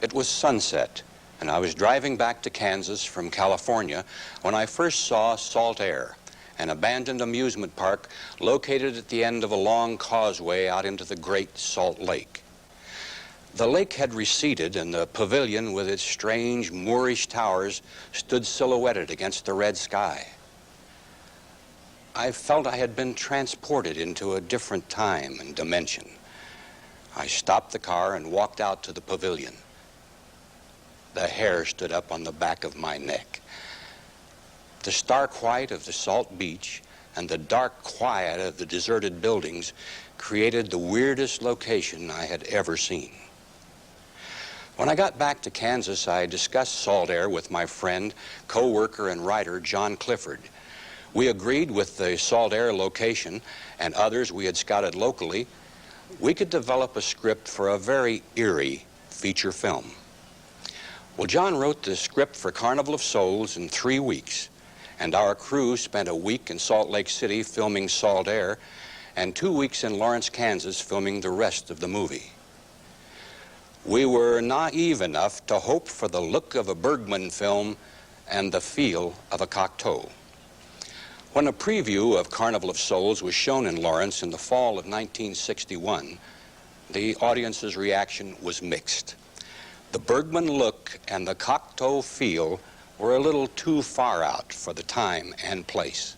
It was sunset, and I was driving back to Kansas from California when I first saw Salt Air, an abandoned amusement park located at the end of a long causeway out into the Great Salt Lake. The lake had receded, and the pavilion with its strange Moorish towers stood silhouetted against the red sky. I felt I had been transported into a different time and dimension. I stopped the car and walked out to the pavilion. The hair stood up on the back of my neck. The stark white of the salt beach and the dark quiet of the deserted buildings created the weirdest location I had ever seen. When I got back to Kansas, I discussed Salt Air with my friend, co-worker and writer John Clifford. We agreed with the Salt Air location and others we had scouted locally. We could develop a script for a very eerie feature film. Well, John wrote the script for Carnival of Souls in 3 weeks, and our crew spent a week in Salt Lake City filming Salt Air and 2 weeks in Lawrence, Kansas filming the rest of the movie. We were naive enough to hope for the look of a Bergman film and the feel of a Cocteau. When a preview of Carnival of Souls was shown in Lawrence in the fall of 1961, the audience's reaction was mixed. The Bergman look and the Cocteau feel were a little too far out for the time and place.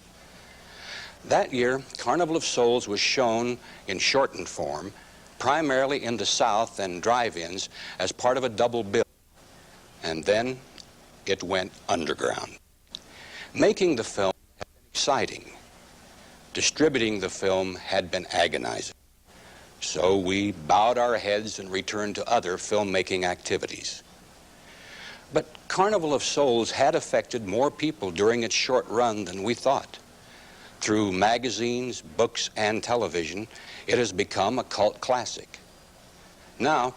That year, Carnival of Souls was shown in shortened form, primarily in the South and drive-ins as part of a double bill. And then it went underground. Making the film had been exciting. Distributing the film had been agonizing. So we bowed our heads and returned to other filmmaking activities. But Carnival of Souls had affected more people during its short run than we thought. Through magazines, books, and television, it has become a cult classic. Now,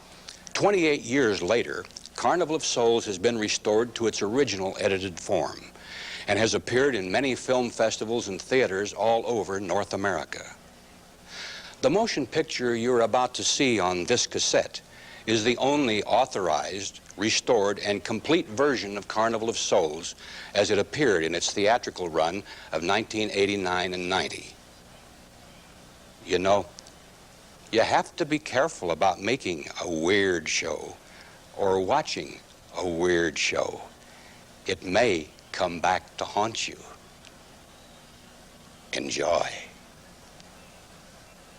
28 years later, Carnival of Souls has been restored to its original edited form and has appeared in many film festivals and theaters all over North America. The motion picture you're about to see on this cassette is the only authorized, restored, and complete version of Carnival of Souls as it appeared in its theatrical run of 1989 and 90. You know, you have to be careful about making a weird show or watching a weird show. It may come back to haunt you. Enjoy.